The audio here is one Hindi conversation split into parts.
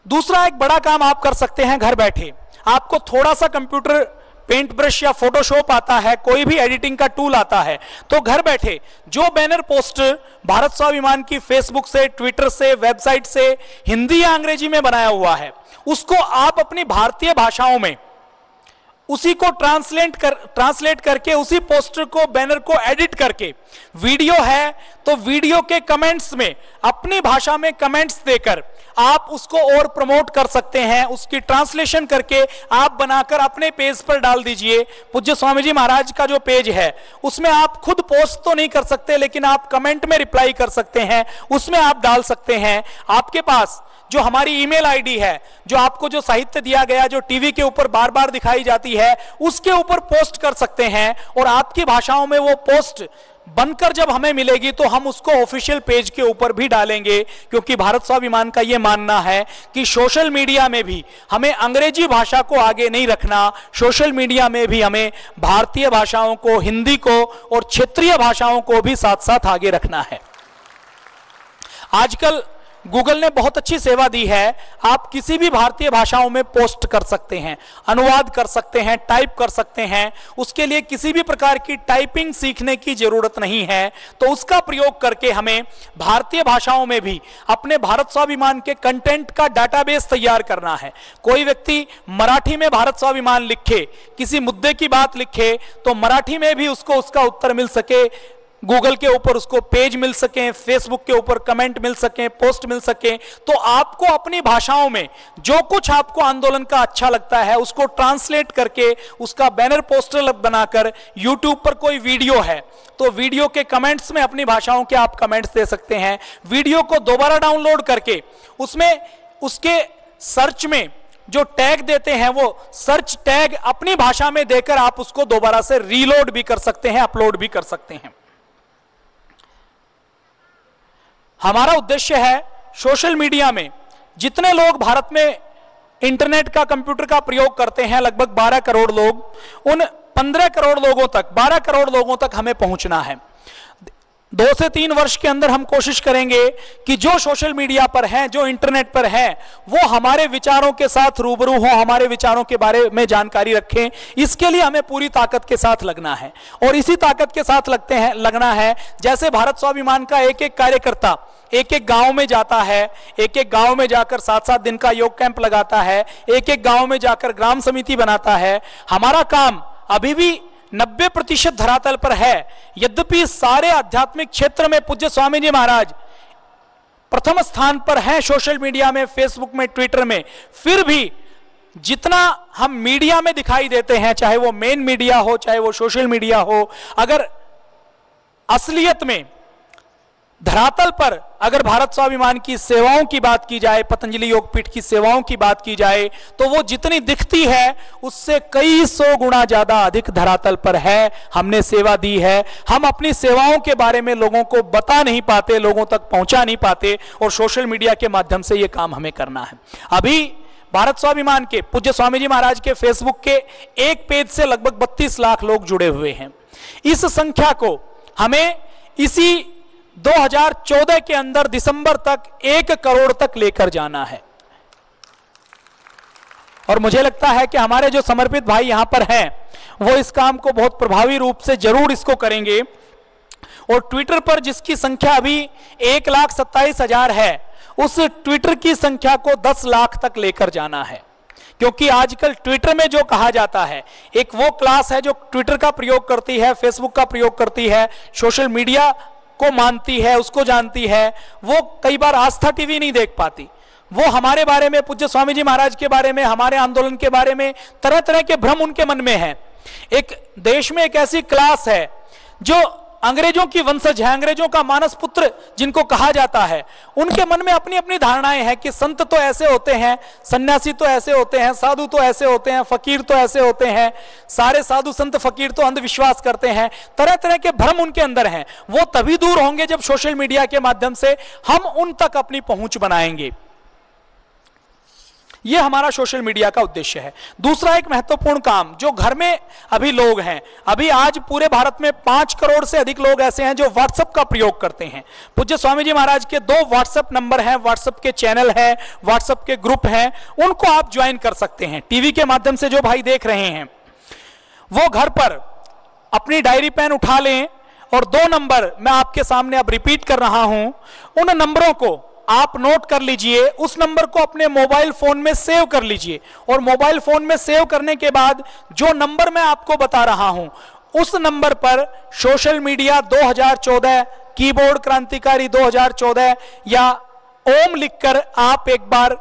दूसरा एक बड़ा काम आप कर सकते हैं घर बैठे। आपको थोड़ा सा कंप्यूटर पेंट ब्रश या फोटोशॉप आता है, कोई भी एडिटिंग का टूल आता है, तो घर बैठे जो बैनर पोस्टर भारत स्वाभिमान की फेसबुक से, ट्विटर से, वेबसाइट से हिंदी या अंग्रेजी में बनाया हुआ है, उसको आप अपनी भारतीय भाषाओं में उसी को ट्रांसलेट करके उसी पोस्टर को, बैनर को एडिट करके, वीडियो है तो वीडियो के कमेंट्स में अपनी भाषा में कमेंट्स देकर आप उसको और प्रमोट कर सकते हैं। उसकी ट्रांसलेशन करके आप बनाकर अपने पेज पर डाल दीजिए। पूज्य स्वामी जी महाराज का जो पेज है उसमें आप खुद पोस्ट तो नहीं कर सकते, लेकिन आप कमेंट में रिप्लाई कर सकते हैं, उसमें आप डाल सकते हैं। आपके पास जो हमारी ईमेल आईडी है, जो आपको जो साहित्य दिया गया, जो टीवी के ऊपर बार बार दिखाई जाती है, उसके ऊपर पोस्ट कर सकते हैं और आपकी भाषाओं में वो पोस्ट बनकर जब हमें मिलेगी तो हम उसको ऑफिशियल पेज के ऊपर भी डालेंगे। क्योंकि भारत स्वाभिमान का यह मानना है कि सोशल मीडिया में भी हमें अंग्रेजी भाषा को आगे नहीं रखना, सोशल मीडिया में भी हमें भारतीय भाषाओं को, हिंदी को और क्षेत्रीय भाषाओं को भी साथ साथ आगे रखना है। आजकल गूगल ने बहुत अच्छी सेवा दी है। आप किसी भी भारतीय भाषाओं में पोस्ट कर सकते हैं, अनुवाद कर सकते हैं, टाइप कर सकते हैं। उसके लिए किसी भी प्रकार की टाइपिंग सीखने की जरूरत नहीं है। तो उसका प्रयोग करके हमें भारतीय भाषाओं में भी अपने भारत स्वाभिमान के कंटेंट का डाटाबेस तैयार करना है। कोई व्यक्ति मराठी में भारत स्वाभिमान लिखे, किसी मुद्दे की बात लिखे, तो मराठी में भी उसको उसका उत्तर मिल सके, गूगल के ऊपर उसको पेज मिल सके, फेसबुक के ऊपर कमेंट मिल सके, पोस्ट मिल सके। तो आपको अपनी भाषाओं में जो कुछ आपको आंदोलन का अच्छा लगता है उसको ट्रांसलेट करके उसका बैनर पोस्टर बनाकर, यूट्यूब पर कोई वीडियो है तो वीडियो के कमेंट्स में अपनी भाषाओं के आप कमेंट्स दे सकते हैं। वीडियो को दोबारा डाउनलोड करके उसमें उसके सर्च में जो टैग देते हैं वो सर्च टैग अपनी भाषा में देकर आप उसको दोबारा से रीलोड भी कर सकते हैं, अपलोड भी कर सकते हैं। हमारा उद्देश्य है सोशल मीडिया में जितने लोग भारत में इंटरनेट का, कंप्यूटर का प्रयोग करते हैं, लगभग 12 करोड़ लोग, उन 15 करोड़ लोगों तक, 12 करोड़ लोगों तक हमें पहुंचना है। 2 से 3 वर्ष के अंदर हम कोशिश करेंगे कि जो सोशल मीडिया पर हैं, जो इंटरनेट पर हैं, वो हमारे विचारों के साथ रूबरू हो, हमारे विचारों के बारे में जानकारी रखें। इसके लिए हमें पूरी ताकत के साथ लगना है और इसी ताकत के साथ लगना है जैसे भारत स्वाभिमान का एक एक कार्यकर्ता एक एक गांव में जाता है, एक एक गांव में जाकर 7-7 दिन का योग कैंप लगाता है, एक एक गांव में जाकर ग्राम समिति बनाता है। हमारा काम अभी भी 90% धरातल पर है। यद्यपि सारे आध्यात्मिक क्षेत्र में पूज्य स्वामी जी महाराज प्रथम स्थान पर हैं, सोशल मीडिया में, फेसबुक में, ट्विटर में, फिर भी जितना हम मीडिया में दिखाई देते हैं, चाहे वो मेन मीडिया हो, चाहे वो सोशल मीडिया हो, अगर असलियत में धरातल पर अगर भारत स्वाभिमान की सेवाओं की बात की जाए, पतंजलि योगपीठ की सेवाओं की बात की जाए, तो वो जितनी दिखती है उससे कई 100 गुना ज्यादा अधिक धरातल पर है। हमने सेवा दी है, हम अपनी सेवाओं के बारे में लोगों को बता नहीं पाते, लोगों तक पहुंचा नहीं पाते, और सोशल मीडिया के माध्यम से यह काम हमें करना है। अभी भारत स्वाभिमान के पूज्य स्वामी जी महाराज के फेसबुक के एक पेज से लगभग 32 लाख लोग जुड़े हुए हैं। इस संख्या को हमें इसी 2014 के अंदर दिसंबर तक 1 करोड़ तक लेकर जाना है। और मुझे लगता है कि हमारे जो समर्पित भाई यहां पर हैं वो इस काम को बहुत प्रभावी रूप से जरूर इसको करेंगे। और ट्विटर पर जिसकी संख्या अभी 1,27,000 है, उस ट्विटर की संख्या को 10 लाख तक लेकर जाना है। क्योंकि आजकल ट्विटर में जो कहा जाता है, एक वो क्लास है जो ट्विटर का प्रयोग करती है, फेसबुक का प्रयोग करती है, सोशल मीडिया को मानती है, उसको जानती है, वो कई बार आस्था टीवी नहीं देख पाती। वो हमारे बारे में, पूज्य स्वामी जी महाराज के बारे में, हमारे आंदोलन के बारे में तरह तरह के भ्रम उनके मन में है। एक देश में एक ऐसी क्लास है जो अंग्रेजों की वंशज है, अंग्रेजों का मानस पुत्र जिनको कहा जाता है, उनके मन में अपनी अपनी धारणाएं हैं कि संत तो ऐसे होते हैं, सन्यासी तो ऐसे होते हैं, साधु तो ऐसे होते हैं, फकीर तो ऐसे होते हैं, सारे साधु संत फकीर तो अंधविश्वास करते हैं। तरह तरह के भ्रम उनके अंदर हैं। वो तभी दूर होंगे जब सोशल मीडिया के माध्यम से हम उन तक अपनी पहुंच बनाएंगे। यह हमारा सोशल मीडिया का उद्देश्य है। दूसरा एक महत्वपूर्ण काम जो घर में अभी लोग हैं, अभी आज पूरे भारत में 5 करोड़ से अधिक लोग ऐसे हैं जो व्हाट्सएप का प्रयोग करते हैं। पूज्य स्वामी जी महाराज के 2 व्हाट्सएप नंबर हैं, व्हाट्सएप के चैनल है, व्हाट्सएप के ग्रुप हैं, उनको आप ज्वाइन कर सकते हैं। टीवी के माध्यम से जो भाई देख रहे हैं वो घर पर अपनी डायरी पेन उठा लें और 2 नंबर मैं आपके सामने अब रिपीट कर रहा हूं, उन नंबरों को आप नोट कर लीजिए, उस नंबर को अपने मोबाइल फोन में सेव कर लीजिए और मोबाइल फोन में सेव करने के बाद जो नंबर मैं आपको बता रहा हूं उस नंबर पर सोशल मीडिया 2014 कीबोर्ड क्रांतिकारी 2014 या ओम लिखकर आप एक बार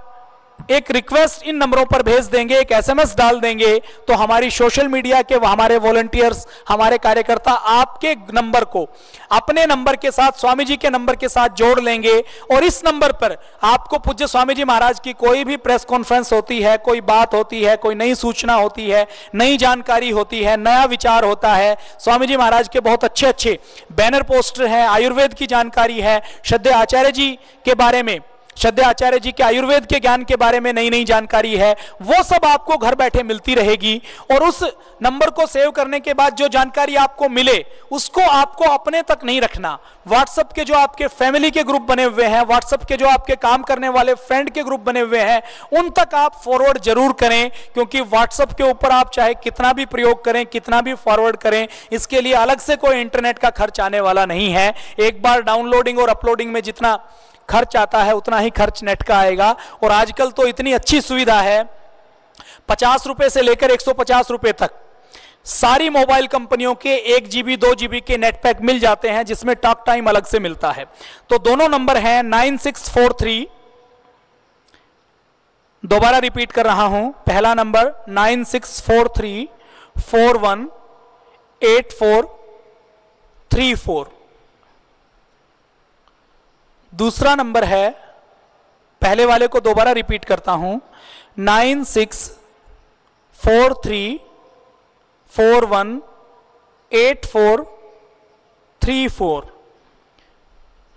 एक रिक्वेस्ट इन नंबरों पर भेज देंगे, एक एसएमएस डाल देंगे, तो हमारी सोशल मीडिया के हमारे वॉलंटियर्स, हमारे कार्यकर्ता आपके नंबर को अपने नंबर के साथ, स्वामी जी के नंबर के साथ जोड़ लेंगे और इस नंबर पर आपको पूज्य स्वामी जी महाराज की कोई भी प्रेस कॉन्फ्रेंस होती है, कोई बात होती है, कोई नई सूचना होती है, नई जानकारी होती है, नया विचार होता है, स्वामी जी महाराज के बहुत अच्छे अच्छे बैनर पोस्टर हैं, आयुर्वेद की जानकारी है, श्रद्धेय आचार्य जी के बारे में, श्रद्धेय आचार्य जी के आयुर्वेद के ज्ञान के बारे में नई नई जानकारी है, वो सब आपको घर बैठे मिलती रहेगी। और उस नंबर को सेव करने के बाद जो जानकारी आपको मिले उसको आपको अपने तक नहीं रखना, व्हाट्सएप के जो आपके फैमिली के ग्रुप बने हुए हैं, व्हाट्सएप के जो आपके काम करने वाले फ्रेंड के ग्रुप बने हुए हैं, उन तक आप फॉरवर्ड जरूर करें, क्योंकि व्हाट्सएप के ऊपर आप चाहे कितना भी प्रयोग करें, कितना भी फॉरवर्ड करें, इसके लिए अलग से कोई इंटरनेट का खर्च आने वाला नहीं है। एक बार डाउनलोडिंग और अपलोडिंग में जितना खर्च आता है उतना ही खर्च नेट का आएगा। और आजकल तो इतनी अच्छी सुविधा है, 50 रुपए से लेकर 150 रुपए तक सारी मोबाइल कंपनियों के 1 GB 2 GB के नेट पैक मिल जाते हैं, जिसमें टॉक टाइम अलग से मिलता है। तो दोनों नंबर हैं 9643, दोबारा रिपीट कर रहा हूं, पहला नंबर 9643418434, दूसरा नंबर है, पहले वाले को दोबारा रिपीट करता हूं, 9643418434,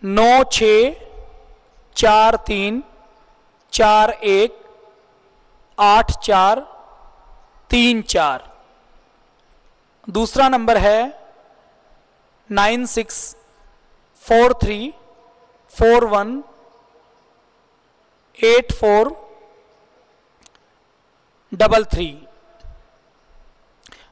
9643418434। दूसरा नंबर है 9643418433,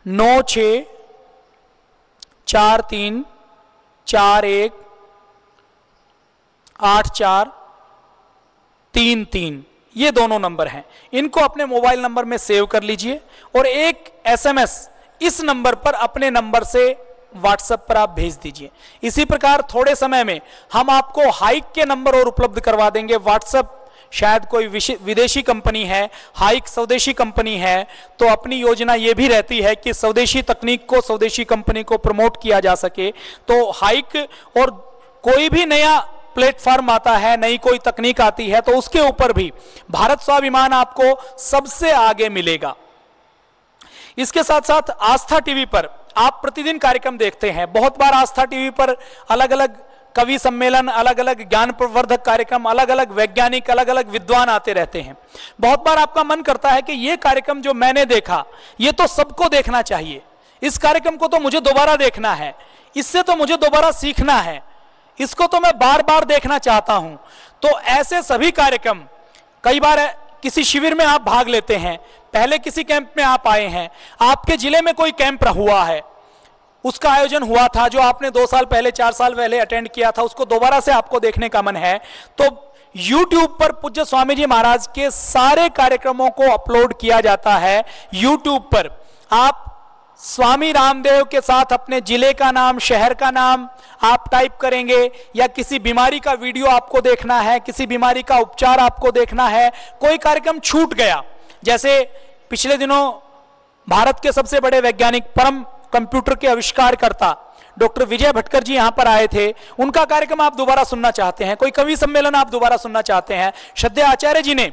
9643418433। ये दोनों नंबर हैं, इनको अपने मोबाइल नंबर में सेव कर लीजिए और एक एसएमएस इस नंबर पर अपने नंबर से व्हाट्सएप पर आप भेज दीजिए। इसी प्रकार थोड़े समय में हम आपको हाइक के नंबर और उपलब्ध करवा देंगे। व्हाट्सएप शायद कोई विदेशी कंपनी है, हाइक स्वदेशी कंपनी है, तो अपनी योजना यह भी रहती है कि स्वदेशी तकनीक को, स्वदेशी कंपनी को प्रमोट किया जा सके। तो हाइक और कोई भी नया प्लेटफॉर्म आता है, नई कोई तकनीक आती है, तो उसके ऊपर भी भारत स्वाभिमान आपको सबसे आगे मिलेगा। इसके साथ साथ आस्था टीवी पर आप प्रतिदिन कार्यक्रम देखते हैं। बहुत बार आस्था टीवी पर अलग अलग कवि सम्मेलन, अलग अलग ज्ञान प्रवर्धक कार्यक्रम, अलग अलग वैज्ञानिक, अलग अलग विद्वान आते रहते हैं। बहुत बार आपका मन करता है कि यह कार्यक्रम जो मैंने देखा यह तो सबको देखना चाहिए, इस कार्यक्रम को तो मुझे दोबारा देखना है, इससे तो मुझे दोबारा सीखना है, इसको तो मैं बार बार देखना चाहता हूं। तो ऐसे सभी कार्यक्रम, कई बार किसी शिविर में आप भाग लेते हैं, पहले किसी कैंप में आप आए हैं, आपके जिले में कोई कैंप हुआ है, उसका आयोजन हुआ था जो आपने 2 साल पहले, 4 साल पहले अटेंड किया था, उसको दोबारा से आपको देखने का मन है, तो YouTube पर पूज्य स्वामी जी महाराज के सारे कार्यक्रमों को अपलोड किया जाता है। YouTube पर आप स्वामी रामदेव के साथ अपने जिले का नाम, शहर का नाम आप टाइप करेंगे, या किसी बीमारी का वीडियो आपको देखना है, किसी बीमारी का उपचार आपको देखना है, कोई कार्यक्रम छूट गया, जैसे पिछले दिनों भारत के सबसे बड़े वैज्ञानिक, परम कंप्यूटर के आविष्कारकर्ता डॉक्टर विजय भटकर जी यहां पर आए थे, उनका कार्यक्रम आप दोबारा सुनना चाहते हैं, कोई कवि सम्मेलन आप दोबारा सुनना चाहते हैं, श्रद्धेय आचार्य जी ने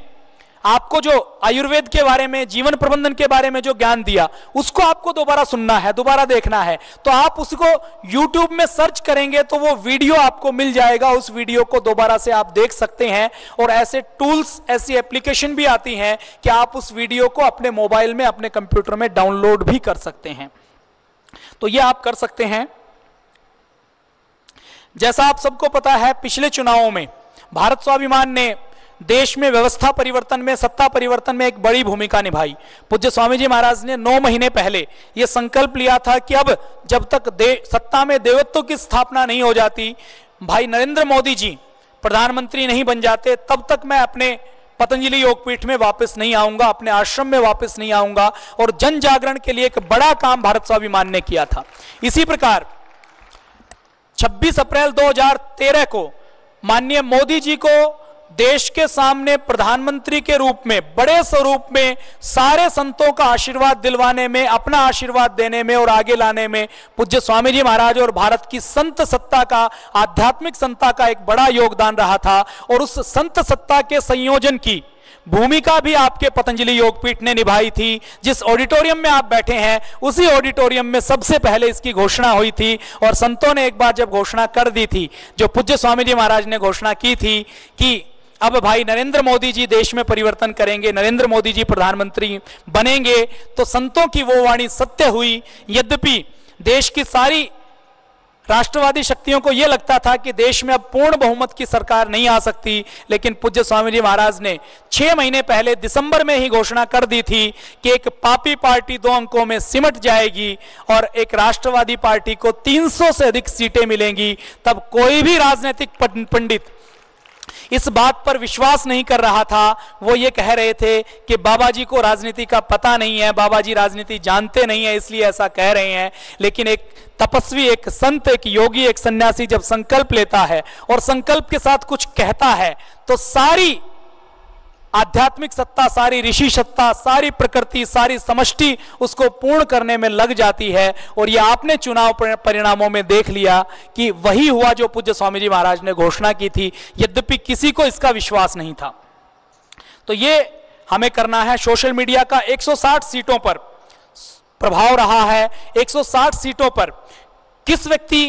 आपको जो आयुर्वेद के बारे में, जीवन प्रबंधन के बारे में जो ज्ञान दिया, उसको आपको दोबारा सुनना है, दोबारा देखना है, तो आप उसको YouTube में सर्च करेंगे तो वो वीडियो आपको मिल जाएगा। उस वीडियो को दोबारा से आप देख सकते हैं। और ऐसे टूल्स, ऐसी एप्लीकेशन भी आती हैं कि आप उस वीडियो को अपने मोबाइल में, अपने कंप्यूटर में डाउनलोड भी कर सकते हैं। तो ये आप कर सकते हैं। जैसा आप सबको पता है, पिछले चुनावों में भारत स्वाभिमान ने देश में व्यवस्था परिवर्तन में, सत्ता परिवर्तन में एक बड़ी भूमिका निभाई। पूज्य स्वामी जी महाराज ने 9 महीने पहले यह संकल्प लिया था कि अब जब तक सत्ता में देवत्व की स्थापना नहीं हो जाती, भाई नरेंद्र मोदी जी प्रधानमंत्री नहीं बन जाते, तब तक मैं अपने पतंजलि योगपीठ में वापस नहीं आऊंगा, अपने आश्रम में वापस नहीं आऊंगा। और जन जागरण के लिए एक बड़ा काम भारत स्वाभिमान ने किया था। इसी प्रकार 26 अप्रैल 2013 को माननीय मोदी जी को देश के सामने प्रधानमंत्री के रूप में, बड़े स्वरूप में सारे संतों का आशीर्वाद दिलवाने में, अपना आशीर्वाद देने में और आगे लाने में पूज्य स्वामी जी महाराज और भारत की संत सत्ता का, आध्यात्मिक संता का एक बड़ा योगदान रहा था। और उस संत सत्ता के संयोजन की भूमिका भी आपके पतंजलि योगपीठ ने निभाई थी। जिस ऑडिटोरियम में आप बैठे हैं, उसी ऑडिटोरियम में सबसे पहले इसकी घोषणा हुई थी। और संतों ने एक बार जब घोषणा कर दी थी, जो पूज्य स्वामी जी महाराज ने घोषणा की थी कि अब भाई नरेंद्र मोदी जी देश में परिवर्तन करेंगे, नरेंद्र मोदी जी प्रधानमंत्री बनेंगे, तो संतों की वो वाणी सत्य हुई। यद्यपि देश की सारी राष्ट्रवादी शक्तियों को यह लगता था कि देश में अब पूर्ण बहुमत की सरकार नहीं आ सकती, लेकिन पूज्य स्वामी जी महाराज ने 6 महीने पहले दिसंबर में ही घोषणा कर दी थी कि एक पापी पार्टी 2 अंकों में सिमट जाएगी और एक राष्ट्रवादी पार्टी को 300 से अधिक सीटें मिलेंगी। तब कोई भी राजनीतिक पंडित इस बात पर विश्वास नहीं कर रहा था। वो ये कह रहे थे कि बाबा जी को राजनीति का पता नहीं है, बाबा जी राजनीति जानते नहीं है, इसलिए ऐसा कह रहे हैं। लेकिन एक तपस्वी, एक संत, एक योगी, एक सन्यासी जब संकल्प लेता है और संकल्प के साथ कुछ कहता है, तो सारी आध्यात्मिक सत्ता, सारी ऋषि सत्ता, सारी प्रकृति, सारी समष्टि उसको पूर्ण करने में लग जाती है। और ये आपने चुनाव परिणामों में देख लिया कि वही हुआ जो पूज्य स्वामी जी महाराज ने घोषणा की थी, यद्यपि किसी को इसका विश्वास नहीं था। तो ये हमें करना है। सोशल मीडिया का 160 सीटों पर प्रभाव रहा है। 160 सीटों पर किस व्यक्ति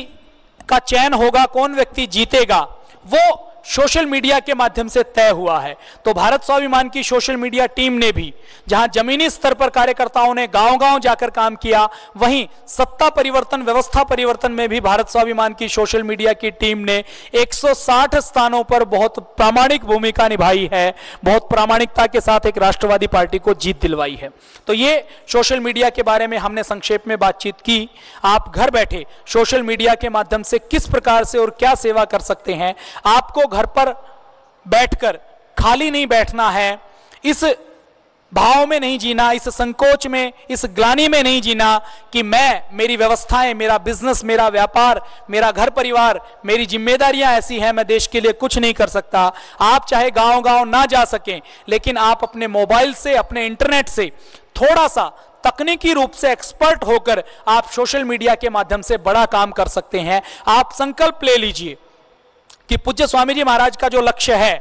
का चयन होगा, कौन व्यक्ति जीतेगा, वो सोशल मीडिया के माध्यम से तय हुआ है। तो भारत स्वाभिमान की सोशल मीडिया टीम ने भी, जहां जमीनी स्तर पर कार्यकर्ताओं ने गांव-गांव जाकर काम किया, वहीं सत्ता परिवर्तन, व्यवस्था परिवर्तन में भी भारत स्वाभिमान की सोशल मीडिया की टीम ने 160 स्थानों पर बहुत प्रामाणिक भूमिका निभाई है, बहुत प्रामाणिकता के साथ एक राष्ट्रवादी पार्टी को जीत दिलवाई है। तो ये सोशल मीडिया के बारे में हमने संक्षेप में बातचीत की। आप घर बैठे सोशल मीडिया के माध्यम से किस प्रकार से और क्या सेवा कर सकते हैं। आपको घर पर बैठकर खाली नहीं बैठना है, इस भाव में नहीं जीना, इस संकोच में, इस ग्लानि में नहीं जीना कि मेरी व्यवस्थाएं, मेरा बिजनेस, मेरा व्यापार, मेरा घर परिवार, मेरी जिम्मेदारियां ऐसी हैं, मैं देश के लिए कुछ नहीं कर सकता। आप चाहे गांव-गांव ना जा सकें, लेकिन आप अपने मोबाइल से, अपने इंटरनेट से थोड़ा सा तकनीकी रूप से एक्सपर्ट होकर आप सोशल मीडिया के माध्यम से बड़ा काम कर सकते हैं। आप संकल्प ले लीजिए कि पूज्य स्वामी जी महाराज का जो लक्ष्य है,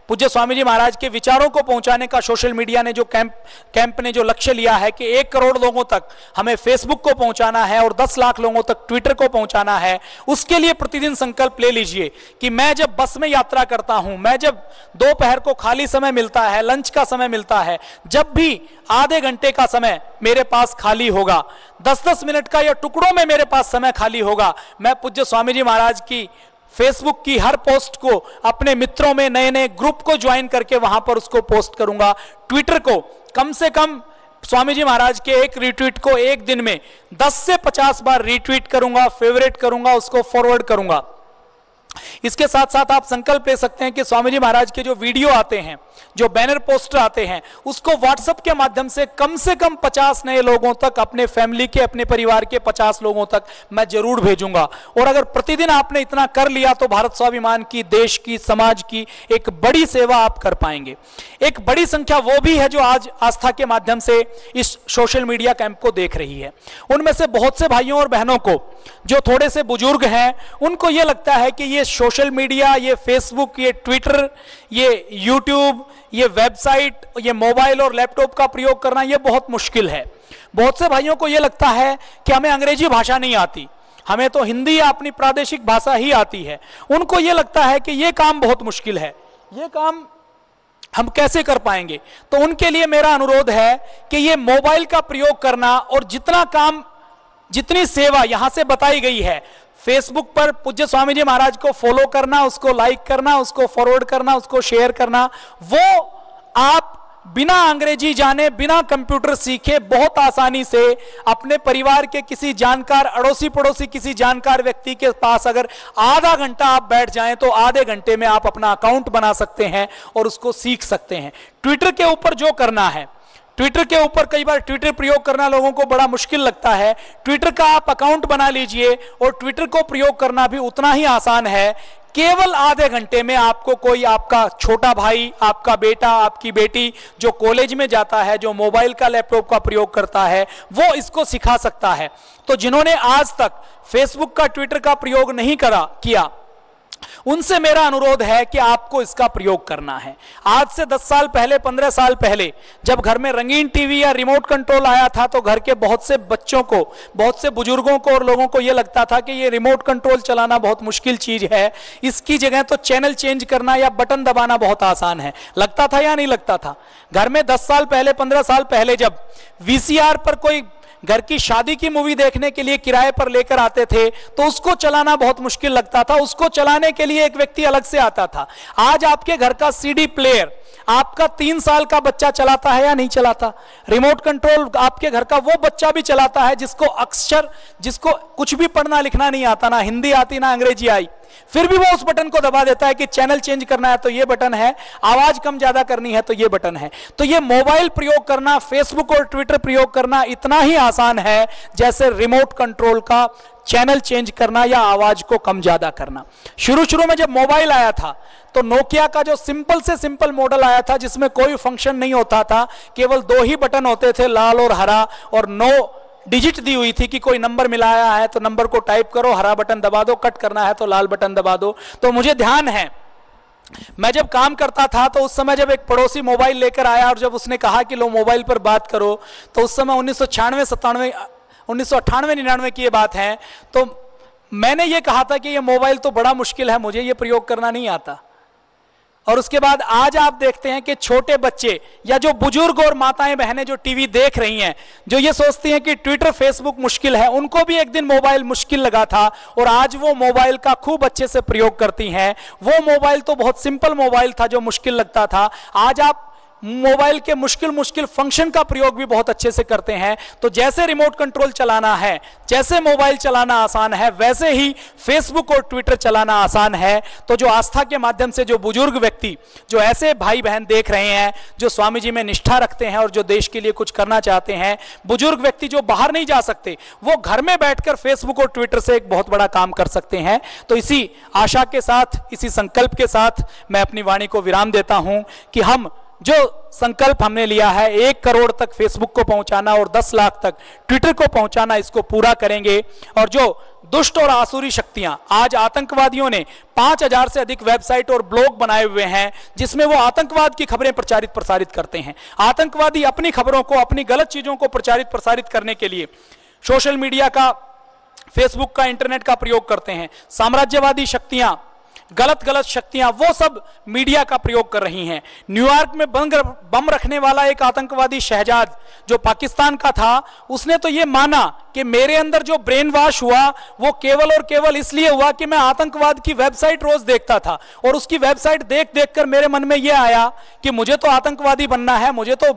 पूज्य स्वामी जी महाराज के विचारों को पहुंचाने का सोशल मीडिया ने जो कैंप ने जो लक्ष्य लिया है कि 1 करोड़ लोगों तक हमें फेसबुक को पहुंचाना है और 10 लाख लोगों तक ट्विटर को पहुंचाना है, उसके लिए प्रतिदिन संकल्प ले लीजिए कि मैं जब बस में यात्रा करता हूं, मैं जब दोपहर को खाली समय मिलता है, लंच का समय मिलता है, जब भी आधे घंटे का समय मेरे पास खाली होगा, 10-10 मिनट का या टुकड़ों में मेरे पास समय खाली होगा, मैं पूज्य स्वामी जी महाराज की फेसबुक की हर पोस्ट को अपने मित्रों में, नए नए ग्रुप को ज्वाइन करके वहां पर उसको पोस्ट करूंगा। ट्विटर को कम से कम स्वामी जी महाराज के एक रिट्वीट को एक दिन में 10 से 50 बार रिट्वीट करूंगा, फेवरेट करूंगा, उसको फॉरवर्ड करूंगा। इसके साथ साथ आप संकल्प ले सकते हैं कि स्वामी जी महाराज के जो वीडियो आते हैं, जो बैनर पोस्टर आते हैं, उसको व्हाट्सएप के माध्यम से कम 50 नए लोगों तक, अपने फैमिली के, अपने परिवार के 50 लोगों तक मैं जरूर भेजूंगा। और अगर प्रतिदिन आपने इतना कर लिया तो भारत स्वाभिमान की, देश की, समाज की एक बड़ी सेवा आप कर पाएंगे। एक बड़ी संख्या वो भी है जो आज आस्था के माध्यम से इस सोशल मीडिया कैंप को देख रही है। उनमें से बहुत से भाइयों और बहनों को, जो थोड़े से बुजुर्ग हैं, उनको यह लगता है कि ये सोशल मीडिया, ये फेसबुक, ये ट्विटर, ये यूट्यूब, ये वेबसाइट, ये मोबाइल और लैपटॉप का प्रयोग करना ये बहुत मुश्किल है। बहुत से भाइयों को ये लगता है कि हमें अंग्रेजी भाषा नहीं आती, हमें तो हिंदी या अपनी प्रादेशिक भाषा ही आती है। उनको ये लगता है कि ये काम बहुत मुश्किल है, ये काम हम कैसे कर पाएंगे। तो उनके लिए मेरा अनुरोध है कि ये मोबाइल का प्रयोग करना और जितना काम, जितनी सेवा यहां से बताई गई है, फेसबुक पर पूज्य स्वामी जी महाराज को फॉलो करना, उसको लाइक करना, उसको फॉरवर्ड करना, उसको शेयर करना, वो आप बिना अंग्रेजी जाने, बिना कंप्यूटर सीखे बहुत आसानी से अपने परिवार के किसी जानकार, अड़ोसी पड़ोसी किसी जानकार व्यक्ति के पास अगर आधा घंटा आप बैठ जाएं तो आधे घंटे में आप अपना अकाउंट बना सकते हैं और उसको सीख सकते हैं। ट्विटर के ऊपर जो करना है, ट्विटर के ऊपर कई बार ट्विटर प्रयोग करना लोगों को बड़ा मुश्किल लगता है। ट्विटर का आप अकाउंट बना लीजिए और ट्विटर को प्रयोग करना भी उतना ही आसान है। केवल आधे घंटे में आपको कोई आपका छोटा भाई, आपका बेटा, आपकी बेटी जो कॉलेज में जाता है, जो मोबाइल का, लैपटॉप का प्रयोग करता है, वो इसको सिखा सकता है। तो जिन्होंने आज तक फेसबुक का, ट्विटर का प्रयोग नहीं किया, उनसे मेरा अनुरोध है कि आपको इसका प्रयोग करना है। आज से 10 साल पहले, 15 साल पहले जब घर में रंगीन टीवी या रिमोट कंट्रोल आया था तो घर के बहुत से बच्चों को, बहुत से बुजुर्गों को और लोगों को यह लगता था कि ये रिमोट कंट्रोल चलाना बहुत मुश्किल चीज है, इसकी जगह तो चैनल चेंज करना या बटन दबाना बहुत आसान है। लगता था या नहीं लगता था? घर में 10 साल पहले, 15 साल पहले जब वीसीआर पर कोई घर की शादी की मूवी देखने के लिए किराए पर लेकर आते थे तो उसको चलाना बहुत मुश्किल लगता था, उसको चलाने के लिए एक व्यक्ति अलग से आता था। आज आपके घर का सीडी प्लेयर आपका 3 साल का बच्चा चलाता है या नहीं चलाता? रिमोट कंट्रोल आपके घर का वो बच्चा भी चलाता है जिसको कुछ भी पढ़ना लिखना नहीं आता, ना हिंदी आती ना अंग्रेजी आई, फिर भी वो उस बटन को दबा देता है कि चैनल चेंज करना है तो ये बटन है, आवाज कम ज्यादा करनी है तो ये बटन है। तो ये मोबाइल प्रयोग करना, फेसबुक और ट्विटर प्रयोग करना इतना ही आसान है जैसे रिमोट कंट्रोल का चैनल चेंज करना या आवाज को कम ज्यादा करना। शुरू में जब मोबाइल आया था तो नोकिया का जो सिंपल से सिंपल मॉडल आया था जिसमें कोई फंक्शन नहीं होता था, केवल 2 ही बटन होते थे, लाल और हरा, और 9 डिजिट दी हुई थी कि कोई नंबर मिलाया है तो नंबर को टाइप करो, हरा बटन दबा दो, कट करना है तो लाल बटन दबा दो। तो मुझे ध्यान है, मैं जब काम करता था तो उस समय जब एक पड़ोसी मोबाइल लेकर आया और जब उसने कहा कि लो मोबाइल पर बात करो, तो उस समय 1998-99 की ये बात है, तो मैंने ये कहा था कि ये मोबाइल तो बड़ा मुश्किल है, मुझे ये प्रयोग करना नहीं आता। और उसके बाद आज आप देखते हैं कि छोटे बच्चे या जो बुजुर्ग और माताएं बहनें जो टीवी देख रही हैं, जो ये सोचती हैं कि ट्विटर फेसबुक मुश्किल है, उनको भी एक दिन मोबाइल मुश्किल लगा था और आज वो मोबाइल का खूब अच्छे से प्रयोग करती हैं। वो मोबाइल तो बहुत सिंपल मोबाइल था जो मुश्किल लगता था, आज आप मोबाइल के मुश्किल फंक्शन का प्रयोग भी बहुत अच्छे से करते हैं। तो जैसे रिमोट कंट्रोल चलाना है, जैसे मोबाइल चलाना आसान है, वैसे ही फेसबुक और ट्विटर चलाना आसान है। तो जो आस्था के माध्यम से जो बुजुर्ग व्यक्ति, जो ऐसे भाई बहन देख रहे हैं जो स्वामी जी में निष्ठा रखते हैं और जो देश के लिए कुछ करना चाहते हैं, बुजुर्ग व्यक्ति जो बाहर नहीं जा सकते, वो घर में बैठकर फेसबुक और ट्विटर से एक बहुत बड़ा काम कर सकते हैं। तो इसी आशा के साथ, इसी संकल्प के साथ मैं अपनी वाणी को विराम देता हूं कि हम जो संकल्प हमने लिया है 1 करोड़ तक फेसबुक को पहुंचाना और 10 लाख तक ट्विटर को पहुंचाना, इसको पूरा करेंगे। और जो दुष्ट और आसुरी शक्तियां, आज आतंकवादियों ने 5000 से अधिक वेबसाइट और ब्लॉग बनाए हुए हैं जिसमें वो आतंकवाद की खबरें प्रसारित करते हैं। आतंकवादी अपनी खबरों को, अपनी गलत चीजों को प्रसारित करने के लिए सोशल मीडिया का, फेसबुक का, इंटरनेट का प्रयोग करते हैं। साम्राज्यवादी शक्तियां, गलत शक्तियां, वो सब मीडिया का प्रयोग कर रही हैं। न्यूयॉर्क में बम रखने वाला एक आतंकवादी शहजाद जो पाकिस्तान का था, उसने तो ये माना कि मेरे अंदर जो ब्रेन वॉश हुआ वो केवल और केवल इसलिए हुआ कि मैं आतंकवाद की वेबसाइट रोज देखता था और उसकी वेबसाइट देख देखकर मेरे मन में यह आया कि मुझे तो आतंकवादी बनना है, मुझे तो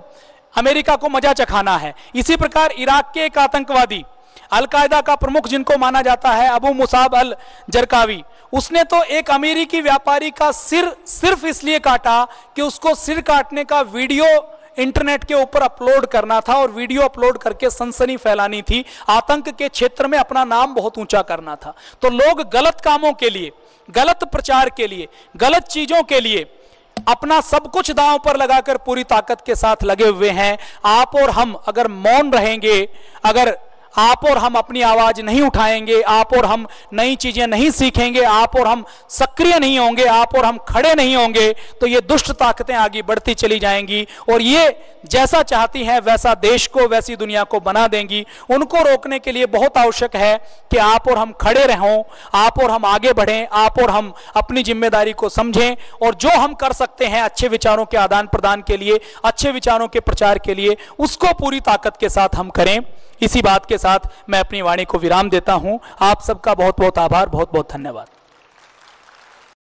अमेरिका को मजा चखाना है। इसी प्रकार इराक के एक आतंकवादी, अलकायदा का प्रमुख जिनको माना जाता है, अबू मुसाब अल जरकावी, उसने तो एक अमेरिकी व्यापारी का सिर सिर्फ इसलिए काटा कि उसको सिर काटने का वीडियो इंटरनेट के ऊपर अपलोड करना था और वीडियो अपलोड करके सनसनी फैलानी थी, आतंक के क्षेत्र में अपना नाम बहुत ऊंचा करना था। तो लोग गलत कामों के लिए, गलत प्रचार के लिए, गलत चीजों के लिए अपना सब कुछ दांव पर लगाकर पूरी ताकत के साथ लगे हुए हैं। आप और हम अगर मौन रहेंगे, अगर आप और हम अपनी आवाज नहीं उठाएंगे, आप और हम नई चीजें नहीं सीखेंगे, आप और हम सक्रिय नहीं होंगे, आप और हम खड़े नहीं होंगे, तो ये दुष्ट ताकतें आगे बढ़ती चली जाएंगी और ये जैसा चाहती हैं वैसा देश को, वैसी दुनिया को बना देंगी। उनको रोकने के लिए बहुत आवश्यक है कि आप और हम खड़े रहें, आप और हम आगे बढ़ें, आप और हम अपनी जिम्मेदारी को समझें और जो हम कर सकते हैं अच्छे विचारों के आदान प्रदान के लिए, अच्छे विचारों के प्रचार के लिए, उसको पूरी ताकत के साथ हम करें। इसी बात के साथ मैं अपनी वाणी को विराम देता हूं। आप सबका बहुत बहुत आभार, बहुत बहुत धन्यवाद।